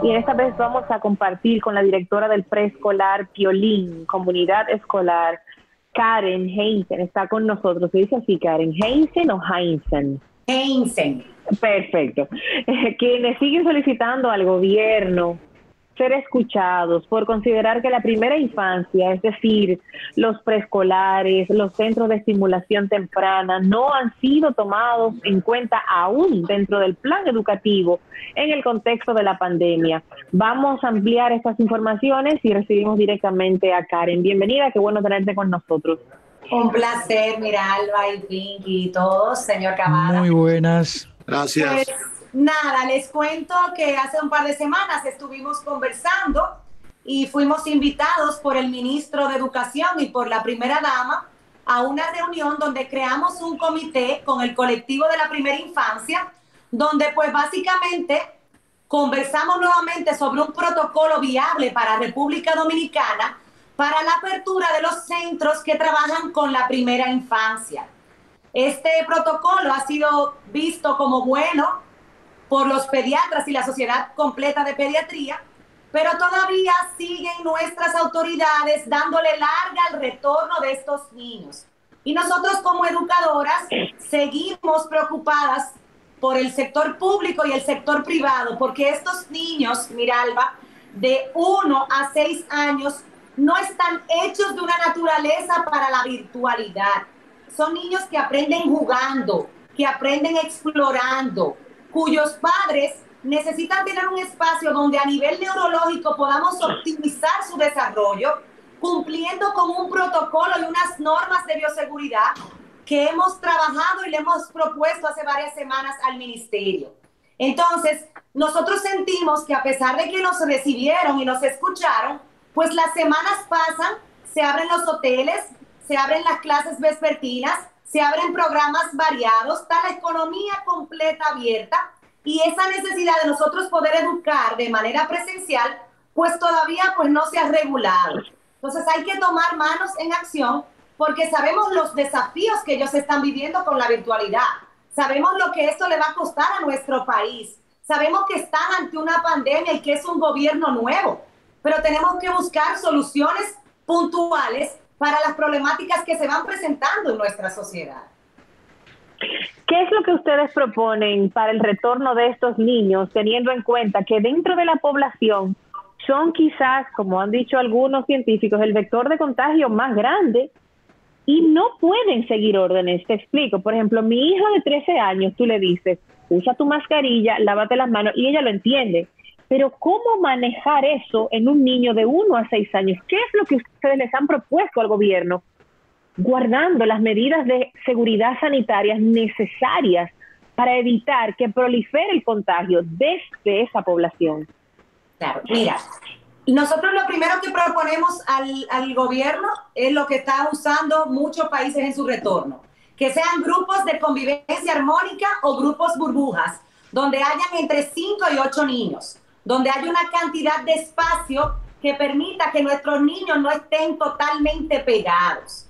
Y esta vez vamos a compartir con la directora del preescolar Piolín, comunidad escolar, Karen Heinzen. Está con nosotros. ¿Se dice así, Karen? ¿Heinzen o Heinzen? Heinzen. Perfecto. Quienes siguen solicitando al gobierno ser escuchados por considerar que la primera infancia, es decir, los preescolares, los centros de estimulación temprana, no han sido tomados en cuenta aún dentro del plan educativo en el contexto de la pandemia. Vamos a ampliar estas informaciones y recibimos directamente a Karen. Bienvenida, qué bueno tenerte con nosotros. Un placer, Miralba y Pinky y todos, señor Cavada. Muy buenas. Gracias. Pues nada, les cuento que hace un par de semanas estuvimos conversando y fuimos invitados por el ministro de Educación y por la primera dama a una reunión donde creamos un comité con el colectivo de la primera infancia, donde pues básicamente conversamos nuevamente sobre un protocolo viable para República Dominicana para la apertura de los centros que trabajan con la primera infancia. Este protocolo ha sido visto como bueno por los pediatras y la Sociedad Completa de Pediatría, pero todavía siguen nuestras autoridades dándole larga al retorno de estos niños. Y nosotros como educadoras seguimos preocupadas por el sector público y el sector privado, porque estos niños, Miralba, de 1 a 6 años, no están hechos de una naturaleza para la virtualidad. Son niños que aprenden jugando, que aprenden explorando, cuyos padres necesitan tener un espacio donde a nivel neurológico podamos optimizar su desarrollo, cumpliendo con un protocolo y unas normas de bioseguridad que hemos trabajado y le hemos propuesto hace varias semanas al ministerio. Entonces, nosotros sentimos que a pesar de que nos recibieron y nos escucharon, pues las semanas pasan, se abren los hoteles, se abren las clases vespertinas, se abren programas variados, está la economía completa abierta y esa necesidad de nosotros poder educar de manera presencial, pues todavía pues no se ha regulado. Entonces hay que tomar manos en acción porque sabemos los desafíos que ellos están viviendo con la virtualidad. Sabemos lo que esto le va a costar a nuestro país. Sabemos que están ante una pandemia y que es un gobierno nuevo, pero tenemos que buscar soluciones puntuales para las problemáticas que se van presentando en nuestra sociedad. ¿Qué es lo que ustedes proponen para el retorno de estos niños, teniendo en cuenta que dentro de la población son quizás, como han dicho algunos científicos, el vector de contagio más grande y no pueden seguir órdenes? Te explico. Por ejemplo, mi hija de 13 años, tú le dices, usa tu mascarilla, lávate las manos, y ella lo entiende. Pero ¿cómo manejar eso en un niño de 1 a 6 años? ¿Qué es lo que ustedes les han propuesto al gobierno, guardando las medidas de seguridad sanitarias necesarias para evitar que prolifere el contagio desde esa población? Claro, mira, nosotros lo primero que proponemos al gobierno es lo que están usando muchos países en su retorno, que sean grupos de convivencia armónica o grupos burbujas, donde hayan entre 5 y 8 niños, donde haya una cantidad de espacio que permita que nuestros niños no estén totalmente pegados.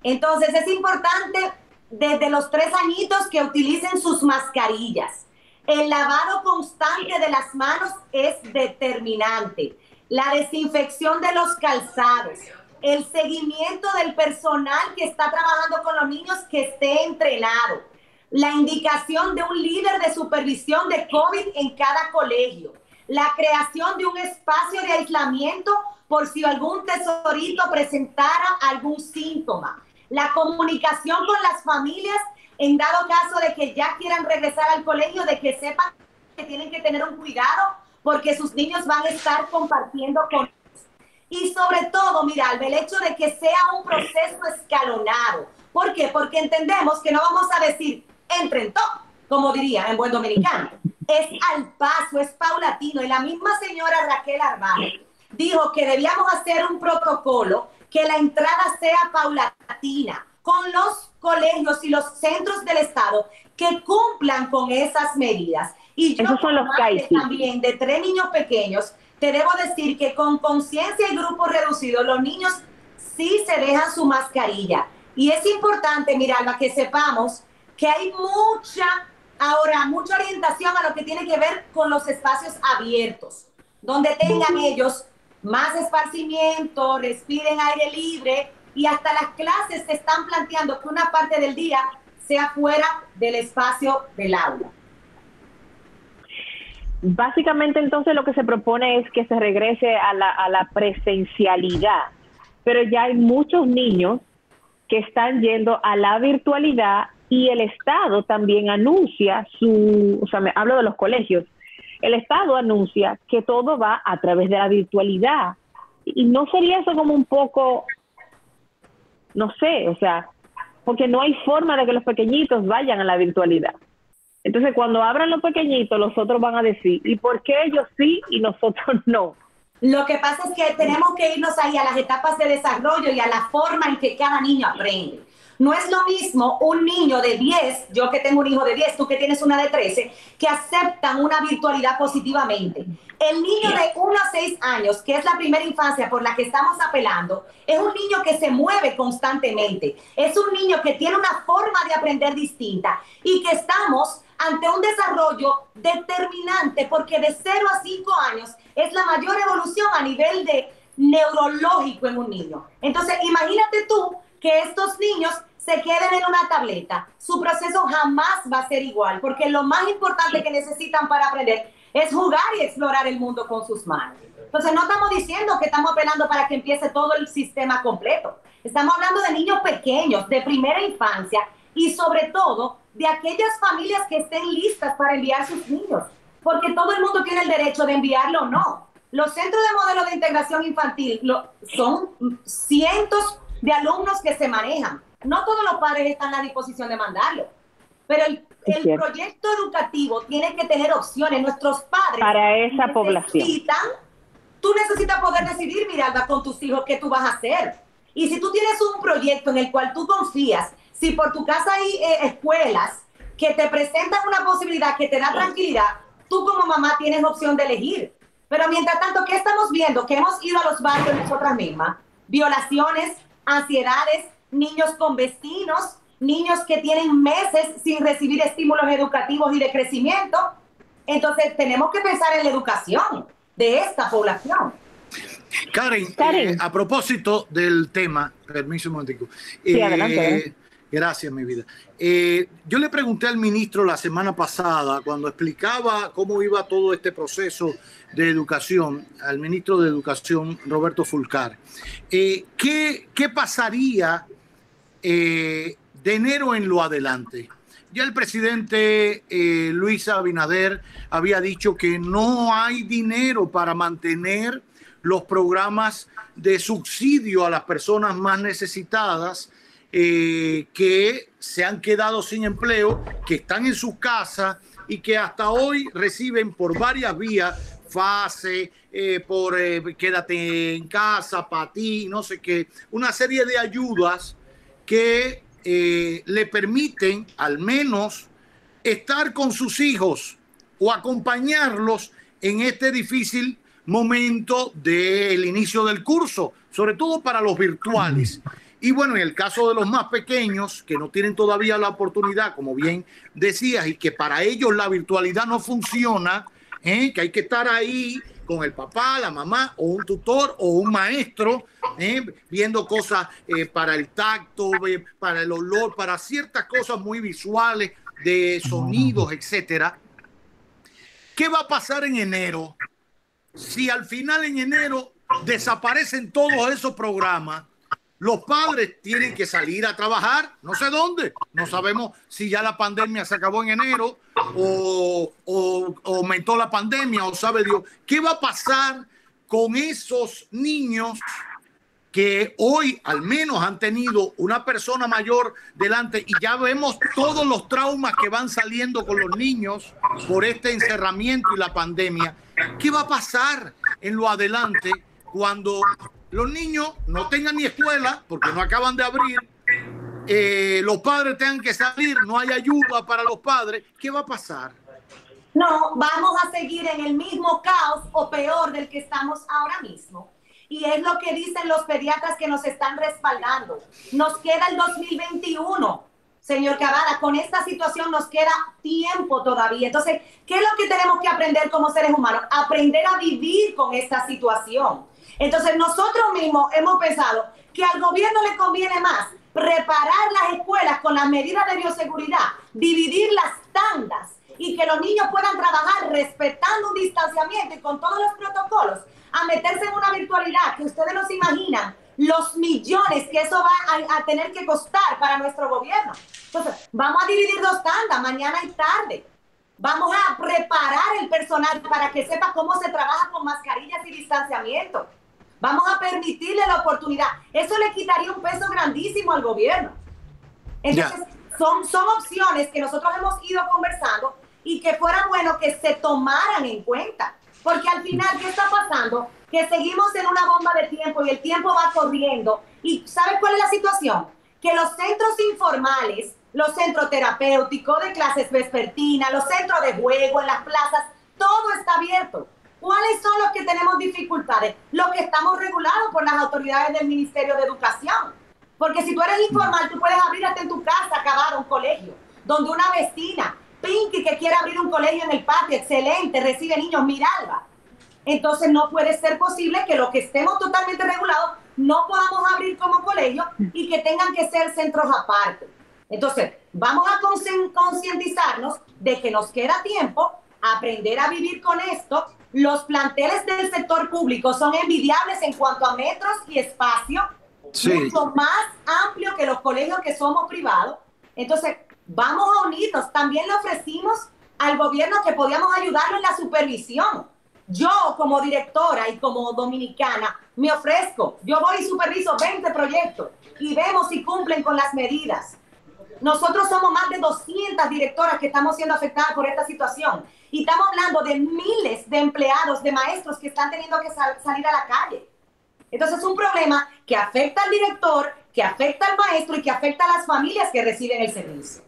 Entonces es importante desde los 3 añitos que utilicen sus mascarillas. El lavado constante de las manos es determinante. La desinfección de los calzados. El seguimiento del personal que está trabajando con los niños que esté entrenado. La indicación de un líder de supervisión de COVID en cada colegio. La creación de un espacio de aislamiento por si algún tesorito presentara algún síntoma. La comunicación con las familias en dado caso de que ya quieran regresar al colegio, de que sepan que tienen que tener un cuidado porque sus niños van a estar compartiendo con ellos. Y sobre todo, mira, el hecho de que sea un proceso escalonado. ¿Por qué? Porque entendemos que no vamos a decir entren todos, como diría en buen dominicano. Es al paso, es paulatino. Y la misma señora Raquel Arvalo dijo que debíamos hacer un protocolo que la entrada sea paulatina con los colegios y los centros del Estado que cumplan con esas medidas. Y yo, esos son los CAICI, también de 3 niños pequeños, te debo decir que con conciencia y grupos reducidos, los niños sí se dejan su mascarilla. Y es importante, Miralba, que sepamos que hay mucha orientación a lo que tiene que ver con los espacios abiertos, donde tengan ellos más esparcimiento, respiren aire libre, y hasta las clases se están planteando que una parte del día sea fuera del espacio del aula. Básicamente, entonces, lo que se propone es que se regrese a la presencialidad, pero ya hay muchos niños que están yendo a la virtualidad y el Estado también anuncia hablo de los colegios, el Estado anuncia que todo va a través de la virtualidad. Y no sería eso como un poco, no sé, porque no hay forma de que los pequeñitos vayan a la virtualidad. Entonces, cuando abran los pequeñitos, los otros van a decir, ¿y por qué ellos sí y nosotros no? Lo que pasa es que tenemos que irnos ahí a las etapas de desarrollo y a la forma en que cada niño aprende. No es lo mismo un niño de 10, yo que tengo un hijo de 10, tú que tienes una de 13, que aceptan una virtualidad positivamente. El niño de 1 a 6 años, que es la primera infancia por la que estamos apelando, es un niño que se mueve constantemente. Es un niño que tiene una forma de aprender distinta y que estamos ante un desarrollo determinante, porque de 0 a 5 años es la mayor evolución a nivel de neurológico en un niño. Entonces, imagínate tú que estos niños se queden en una tableta. Su proceso jamás va a ser igual, porque lo más importante que necesitan para aprender es jugar y explorar el mundo con sus manos. Entonces, no estamos diciendo que estamos apelando para que empiece todo el sistema completo. Estamos hablando de niños pequeños, de primera infancia, y sobre todo de aquellas familias que estén listas para enviar sus niños, porque todo el mundo tiene el derecho de enviarlo o no. Los centros de modelo de integración infantil son cientos de alumnos que se manejan. No todos los padres están a disposición de mandarlo, pero el proyecto educativo tiene que tener opciones. Nuestros padres para esa población. Tú necesitas poder decidir, Miralba, con tus hijos qué tú vas a hacer. Y si tú tienes un proyecto en el cual tú confías, si por tu casa hay escuelas que te presentan una posibilidad que te da tranquilidad, tú como mamá tienes opción de elegir. Pero mientras tanto, ¿qué estamos viendo? Que hemos ido a los barrios nosotras mismas. Violaciones, ansiedades, niños con vecinos, niños que tienen meses sin recibir estímulos educativos y de crecimiento. Entonces, tenemos que pensar en la educación de esta población. Karen, a propósito del tema, permiso un momentico. Sí, adelante. Gracias, mi vida. Yo le pregunté al ministro la semana pasada, cuando explicaba cómo iba todo este proceso de educación, al ministro de Educación, Roberto Fulcar, ¿qué pasaría de enero en lo adelante? Ya el presidente Luis Abinader había dicho que no hay dinero para mantener los programas de subsidio a las personas más necesitadas, que se han quedado sin empleo, que están en sus casas y que hasta hoy reciben por varias vías, FASE, quédate en casa, para ti, no sé qué, una serie de ayudas que le permiten al menos estar con sus hijos o acompañarlos en este difícil momento del inicio del curso, sobre todo para los virtuales. Y bueno, en el caso de los más pequeños, que no tienen todavía la oportunidad, como bien decías, y que para ellos la virtualidad no funciona, que hay que estar ahí con el papá, la mamá, o un tutor, o un maestro, viendo cosas para el tacto, para el olor, para ciertas cosas muy visuales, de sonidos, etcétera. ¿Qué va a pasar en enero? Si al final en enero desaparecen todos esos programas, los padres tienen que salir a trabajar, no sé dónde, no sabemos si ya la pandemia se acabó en enero o aumentó la pandemia o sabe Dios. ¿Qué va a pasar con esos niños que hoy al menos han tenido una persona mayor delante y ya vemos todos los traumas que van saliendo con los niños por este encerramiento y la pandemia? ¿Qué va a pasar en lo adelante cuando los niños no tengan ni escuela porque no acaban de abrir, los padres tengan que salir, no hay ayuda para los padres? ¿Qué va a pasar? No, vamos a seguir en el mismo caos o peor del que estamos ahora mismo. Y es lo que dicen los pediatras que nos están respaldando. Nos queda el 2021. señor Cavada, con esta situación nos queda tiempo todavía. Entonces, ¿qué es lo que tenemos que aprender como seres humanos? Aprender a vivir con esta situación. Entonces, nosotros mismos hemos pensado que al gobierno le conviene más preparar las escuelas con las medidas de bioseguridad, dividir las tandas y que los niños puedan trabajar respetando un distanciamiento y con todos los protocolos, a meterse en una virtualidad que ustedes no se imaginan los millones que eso va a tener que costar para nuestro gobierno. Entonces, vamos a dividir dos tandas, mañana y tarde. Vamos a preparar el personal para que sepa cómo se trabaja con mascarillas y distanciamiento. Vamos a permitirle la oportunidad. Eso le quitaría un peso grandísimo al gobierno. Entonces, son opciones que nosotros hemos ido conversando y que fuera bueno que se tomaran en cuenta. Porque al final, ¿qué está pasando? Que seguimos en una bomba de tiempo y el tiempo va corriendo. ¿Y sabes cuál es la situación? Que los centros informales, los centros terapéuticos, de clases vespertinas, los centros de juego, en las plazas, todo está abierto. ¿Cuáles son los que tenemos dificultades? Los que estamos regulados por las autoridades del Ministerio de Educación. Porque si tú eres informal, tú puedes abrir hasta en tu casa, Cavada, un colegio, donde una vecina, Pinky, que quiere abrir un colegio en el patio, excelente, recibe niños, Miralba. Entonces no puede ser posible que los que estemos totalmente regulados no podamos abrir como colegio y que tengan que ser centros aparte. Entonces, vamos a concientizarnos de que nos queda tiempo, aprender a vivir con esto. Los planteles del sector público son envidiables en cuanto a metros y espacio, mucho más amplio que los colegios que somos privados. Entonces, vamos a unirnos. También le ofrecimos al gobierno que podíamos ayudarlo en la supervisión. Yo, como directora y como dominicana, me ofrezco. Yo voy y superviso 20 proyectos y vemos si cumplen con las medidas. Nosotros somos más de 200 directoras que estamos siendo afectadas por esta situación. Y estamos hablando de miles de empleados, de maestros que están teniendo que salir a la calle. Entonces es un problema que afecta al director, que afecta al maestro y que afecta a las familias que reciben el servicio.